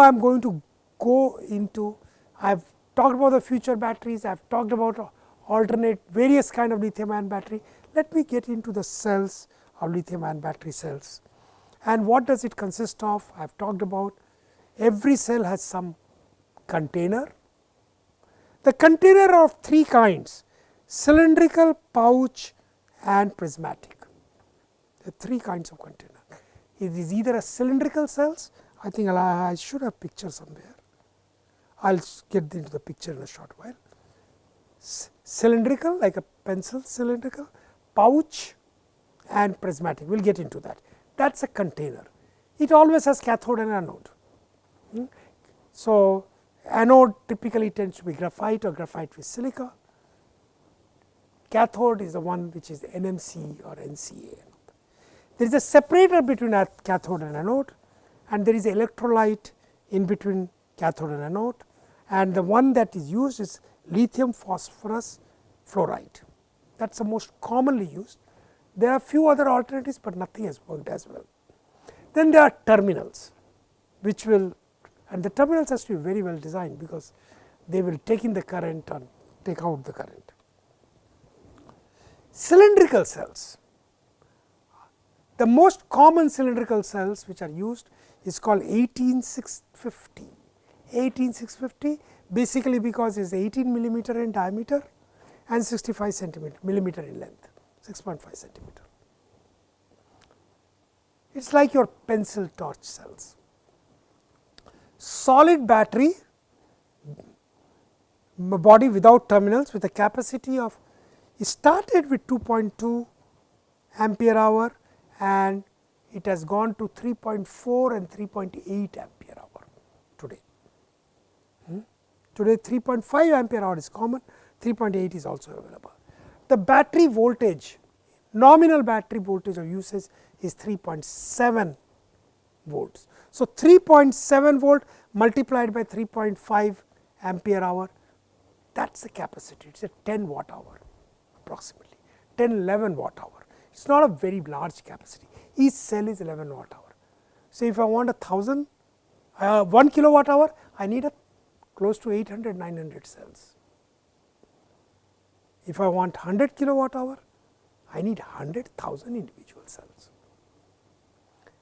I am going to go into, I have talked about the future batteries, I have talked about alternate various kind of lithium ion battery. Let me get into the cells of lithium ion battery cells. And what does it consist of? I have talked about every cell has some container. The container are of three kinds: cylindrical, pouch and prismatic. There are three kinds of container. It is either a cylindrical cells, I think I should have picture somewhere. I will get into the picture in a short while. Cylindrical, like a pencil cylindrical, pouch and prismatic, we will get into that. That is a container. It always has cathode and anode. So, anode typically tends to be graphite or graphite with silica. Cathode is the one which is NMC or NCA. There is a separator between cathode and anode, and there is electrolyte in between cathode and anode, and the one that is used is lithium phosphorus fluoride. That is the most commonly used. There are few other alternatives, but nothing has worked as well. Then there are terminals, which will, and the terminals has to be very well designed, because they will take in the current and take out the current. Cylindrical cells. The most common cylindrical cells which are used is called 18650. 18650 basically because it is 18 millimeter in diameter and 65 millimeter in length, 6.5 centimeter. It is like your pencil torch cells. Solid battery body without terminals with a capacity of, it started with 2.2 ampere hour and it has gone to 3.4 and 3.8 ampere hour today. Today 3.5 ampere hour is common, 3.8 is also available. The battery voltage, nominal battery voltage of usage is 3.7 volts. So, 3.7 volt multiplied by 3.5 ampere hour, that is the capacity, it is a 10 watt hour approximately, 10-11 watt hour. It is not a very large capacity, each cell is 11 watt hour. So, if I want 1 kilowatt hour, I need a close to 800-900 cells. If I want 100 kilowatt hour, I need 100,000 individual cells.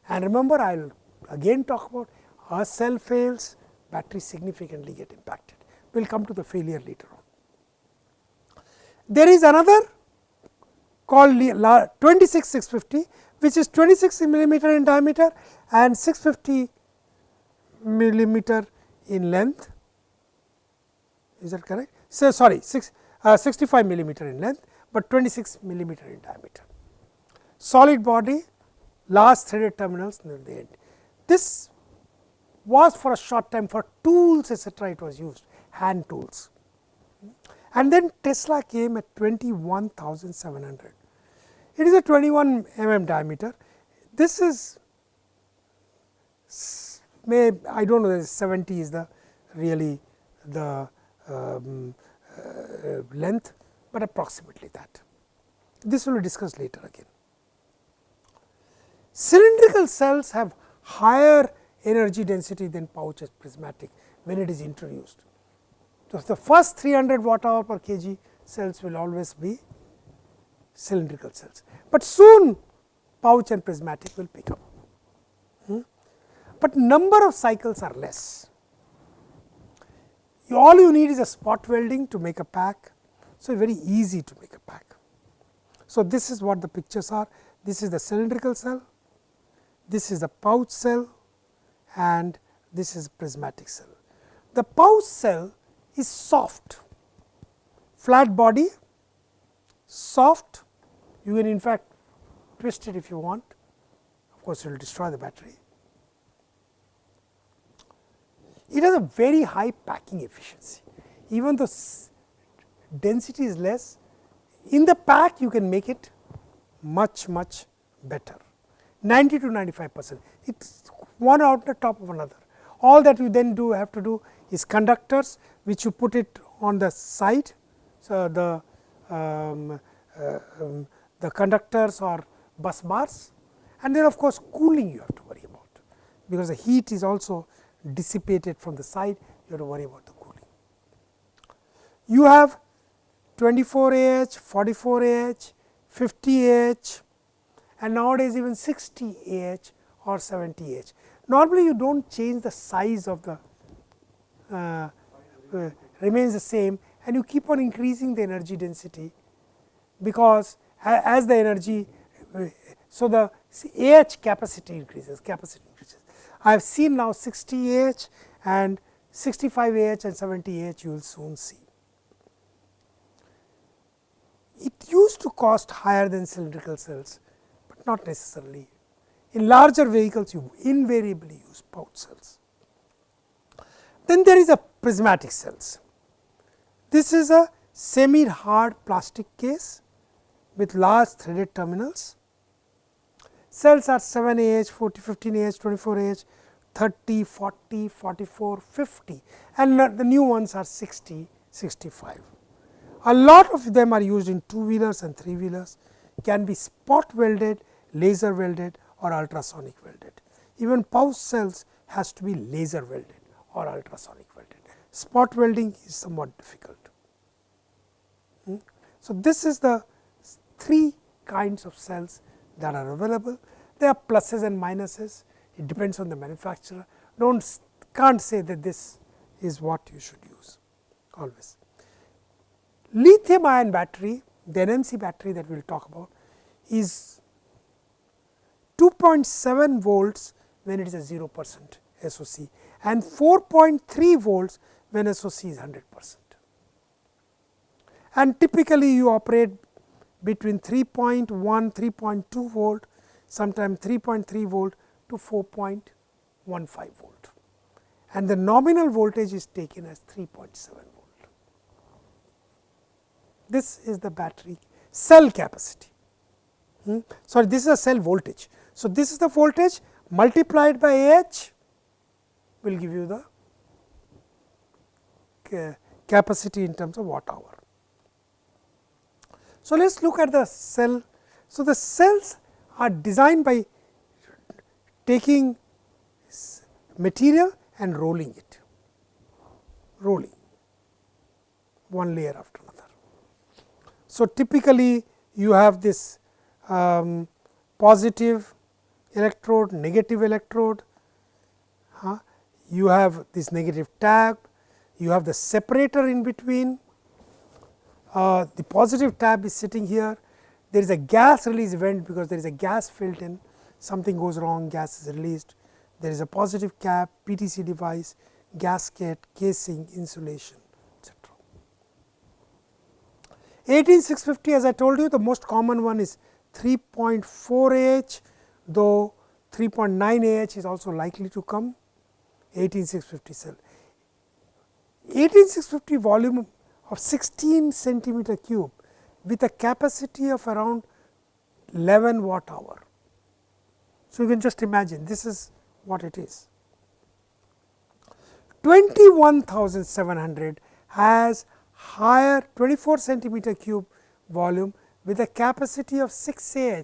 And remember, I will again talk about a cell fails, batteries significantly get impacted. We will come to the failure later on. There is another called 26650, which is 26 millimeter in diameter and 650 millimeter in length. Is that correct? So, sorry, 65 millimeter in length, but 26 millimeter in diameter. Solid body, large threaded terminals near the end. This was for a short time for tools, etc. it was used, hand tools. And then Tesla came at 21,700. It is a 21 mm diameter. This is, I do not know, 70 is the really the length, but approximately that. This will be discussed later again. Cylindrical cells have higher energy density than pouch as prismatic when it is introduced. So, the first 300 watt hour per kg cells will always be cylindrical cells, but soon pouch and prismatic will pick up. But number of cycles are less. All you need is a spot welding to make a pack. So, very easy to make a pack. So, this is what the pictures are. This is the cylindrical cell, this is the pouch cell, and this is prismatic cell. The pouch cell is soft, flat body, soft. You can in fact twist it if you want. Of course, it will destroy the battery. It has a very high packing efficiency. Even though density is less, in the pack you can make it much better, 90 to 95%. It is one on the top of another. All that you then have to do is conductors, which you put it on the side. So, the conductors or bus bars, and then of course, cooling you have to worry about, because the heat is also dissipated from the side, you have to worry about the cooling. You have 24 Ah, 44 Ah, 50 Ah, and nowadays even 60 Ah or 70 Ah. Normally, you do not change the size of the remains the same, and you keep on increasing the energy density, because as the energy, so the Ah capacity increases, I have seen now 60 Ah and 65 Ah and 70 Ah, you will soon see. It used to cost higher than cylindrical cells, but not necessarily. In larger vehicles, you invariably use pouch cells. Then there is a prismatic cells. This is a semi-hard plastic case with large threaded terminals. Cells are 7 Ah, 40, 15 Ah, 24 Ah, 30, 40, 44, 50, and the new ones are 60, 65. A lot of them are used in 2-wheelers and 3-wheelers, can be spot welded, laser welded or ultrasonic welded. Even pouch cells has to be laser welded or ultrasonic welded. Spot welding is somewhat difficult. So, this is the 3 kinds of cells that are available. There are pluses and minuses, it depends on the manufacturer. Can't say that this is what you should use always. Lithium ion battery, the NMC battery that we will talk about, is 2.7 volts when it is a 0% SOC and 4.3 volts when SOC is 100%. And typically you operate between 3.1, 3.2 volt, sometimes 3.3 volt to 4.15 volt, and the nominal voltage is taken as 3.7 volt. This is the battery cell capacity. Sorry, this is a cell voltage. So, this is the voltage multiplied by Ah will give you the capacity in terms of watt hour. So, let us look at the cell. So, the cells are designed by taking material and rolling it, one layer after another. So, typically you have this positive electrode, negative electrode, you have this negative tab, you have the separator in between, the positive tab is sitting here, there is a gas release event because there is a gas filled in, something goes wrong, gas is released, there is a positive cap, PTC device, gasket, casing, insulation, etc. 18650, as I told you, the most common one is 3.4 Ah, though 3.9 Ah is also likely to come. 18650 cell. 18650 volume of 16 centimeter cube with a capacity of around 11 watt hour. So, you can just imagine this is what it is. 21700 has higher 24 centimeter cube volume with a capacity of 6 Ah.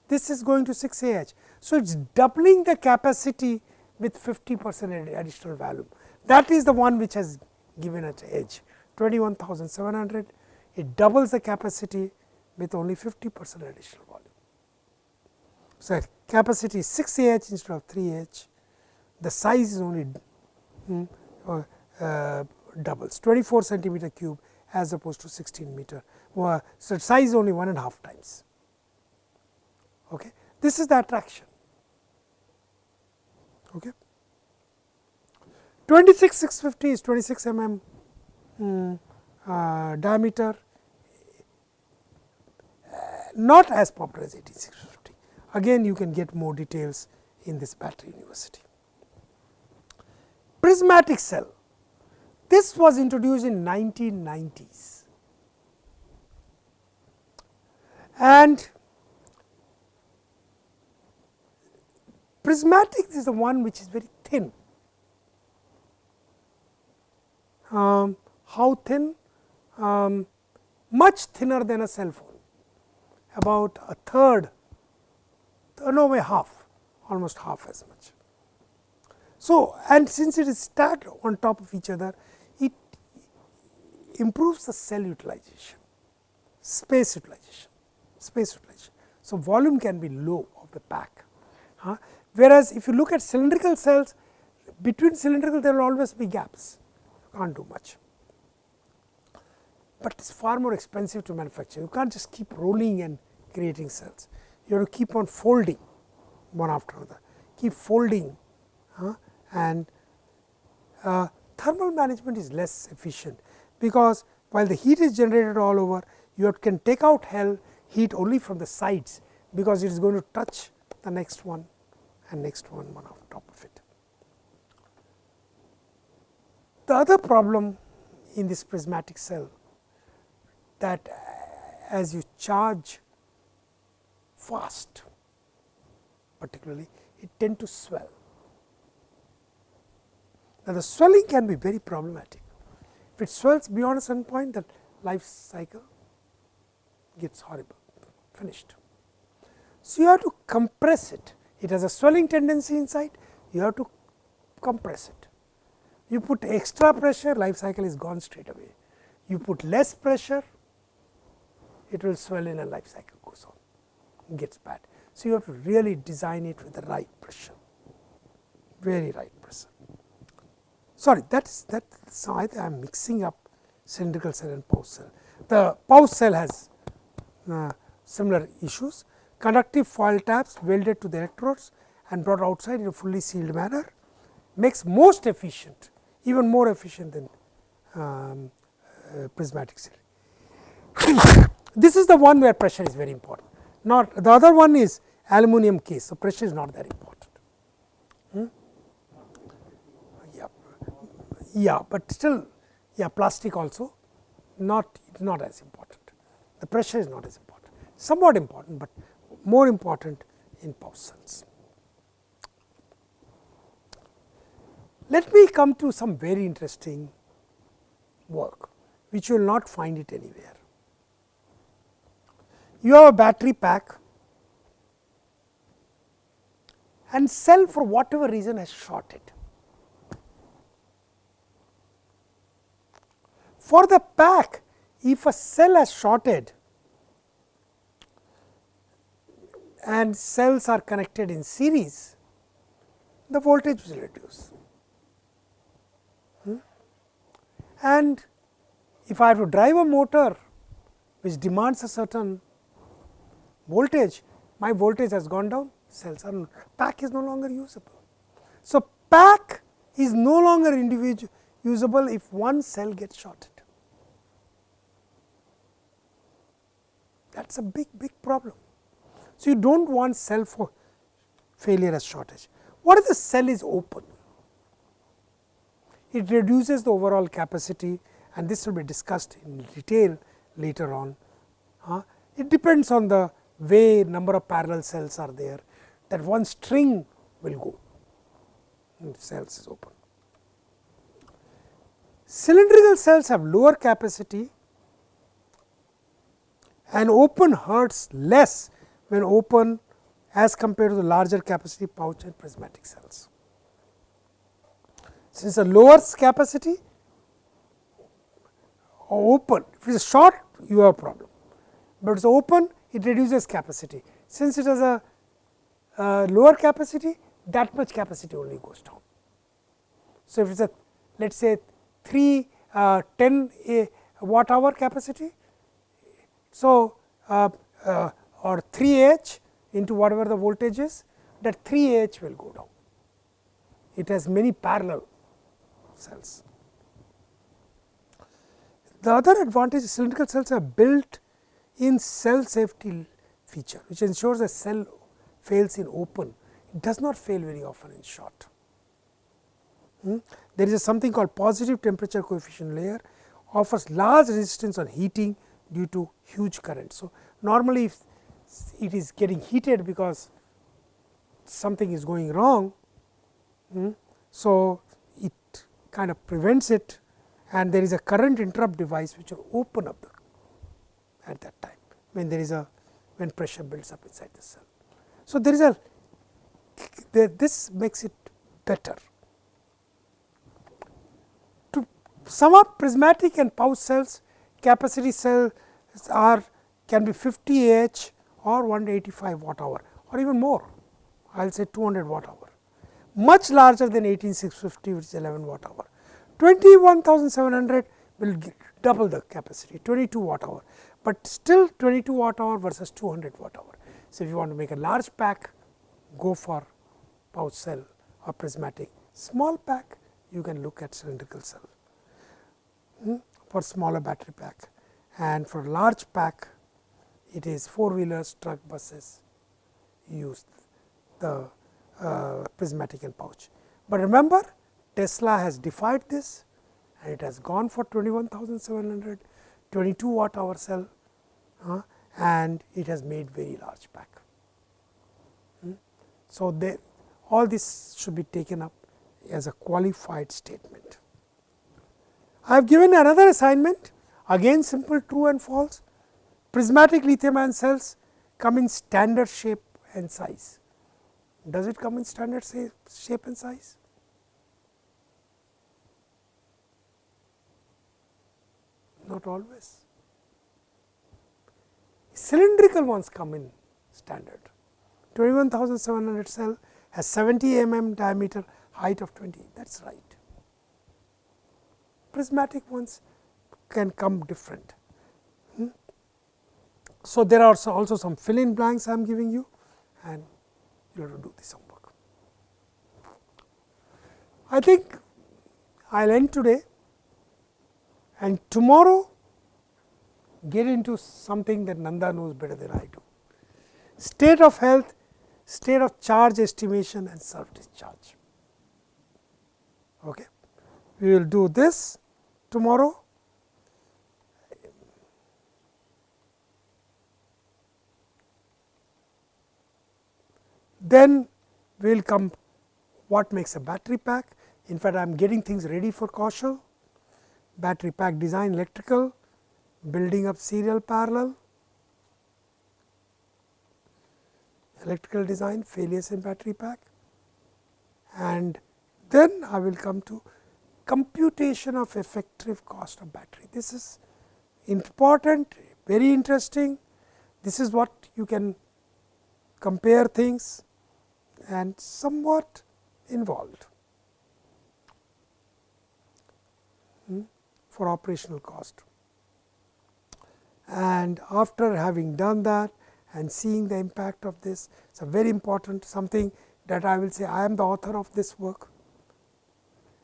This is going to 6 Ah. So, it is doubling the capacity with 50% additional volume. That is the one which has given it edge. 21700, it doubles the capacity with only 50% additional volume. So, capacity is 6 Ah instead of 3 Ah, the size is only doubles 24 centimeter cube as opposed to 16 meter. So, size is only 1.5 times. Okay. This is the attraction. Okay. 26650 is 26 mm diameter, not as popular as 18650. Again, you can get more details in this battery university. Prismatic cell, this was introduced in 1990s, and prismatic is the one which is very thin. How thin? Much thinner than a cell phone, about a third, no way half, almost half as much. So, and since it is stacked on top of each other, it improves the cell utilization, space utilization, space utilization. So, volume can be low of the pack, whereas if you look at cylindrical cells, between cylindrical there will always be gaps, you can't do much, but it is far more expensive to manufacture. You can't just keep rolling and creating cells, you have to keep on folding one after another, keep folding, and thermal management is less efficient, because while the heat is generated all over, you can take out heat only from the sides, because it is going to touch the next one and next one on top of it. The other problem in this prismatic cell, that as you charge fast, particularly, it tends to swell. Now, the swelling can be very problematic. If it swells beyond a certain point, the life cycle gets horrible, finished. So, you have to compress it. It has a swelling tendency inside, you have to compress it. You put extra pressure, life cycle is gone straight away. You put less pressure, it will swell in and life cycle goes on, gets bad. So, you have to really design it with the right pressure, very right pressure. Sorry, so I am mixing up cylindrical cell and pouch cell. The pouch cell has similar issues. Conductive foil tabs welded to the electrodes and brought outside in a fully sealed manner, makes most efficient, even more efficient than prismatic cell. This is the one where pressure is very important. Not the other one is aluminum case, so pressure is not that important. Yeah, but still, yeah, plastic also not as important. The pressure is not as important, somewhat important, but more important in pouch cells. Let me come to some very interesting work, which you will not find it anywhere. You have a battery pack, and cell for whatever reason has shorted. For the pack, if a cell has shorted and cells are connected in series, the voltage will reduce. And if I have to drive a motor which demands a certain voltage, my voltage has gone down, cells are pack is no longer usable. So, pack is no longer usable if one cell gets shorted. That is a big problem. So, you do not want cell for failure as shortage. What if the cell is open? It reduces the overall capacity, and this will be discussed in detail later on. It depends on the way number of parallel cells are there, that one string will go if cells is open. Cylindrical cells have lower capacity, and open hurts less when open as compared to the larger capacity pouch and prismatic cells. Since a lower capacity or open, if it is short, you have a problem, but it is open, it reduces capacity. Since it has a lower capacity, that much capacity only goes down. So, if it is a, let us say 10 watt hour capacity, so or 3 H into whatever the voltage is, that 3 H will go down. It has many parallel cells. The other advantage, cylindrical cells have built in cell safety feature, which ensures a cell fails in open, it does not fail very often in short. There is something called positive temperature coefficient layer, offers large resistance on heating due to huge current. So, normally if it is getting heated because something is going wrong, so it kind of prevents it, and there is a current interrupt device which will open up at that time when there is when pressure builds up inside the cell. So, there is this makes it better Sum up prismatic and pouch cells, capacity cells can be 50 Ah or 185 watt hour or even more, I will say 200 watt hour, much larger than 18650, which is 11 watt hour. 21,700 will double the capacity, 22 watt hour, but still 22 watt hour versus 200 watt hour. So, if you want to make a large pack, go for pouch cell or prismatic. Small pack, you can look at cylindrical cell for smaller battery pack, and for large pack it is four-wheelers, truck, buses use the prismatic and pouch. But remember, Tesla has defied this and it has gone for 21,700, 22 watt hour cell, and it has made very large pack. So, all this should be taken up as a qualified statement. I have given another assignment, again simple true and false. Prismatic lithium ion cells come in standard shape and size. Does it come in standard shape and size? Not always. Cylindrical ones come in standard. 21,700 cell has 70 mm diameter, height of 20, that is right. Prismatic ones can come different. So, there are also some fill in blanks I am giving you, and you have to do this homework. I think I will end today, and tomorrow get into something that Nanda knows better than I do. State of health, state of charge estimation and self discharge. Okay. We will do this tomorrow. Then we will come what makes a battery pack. In fact, I am getting things ready for Kaushal. Battery pack design, electrical, building up serial parallel, electrical design, failures in battery pack, and then I will come to computation of effective cost of battery. This is important, very interesting. This is what you can compare things and somewhat involved for operational cost. And after having done that and seeing the impact of this, it is a very important something that I will say I am the author of this work.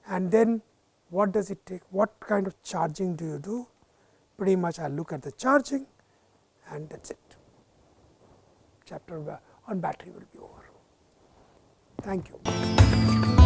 And then what does it take, what kind of charging do you do? Pretty much I look at the charging and that is it. Chapter on battery will be over. Thank you.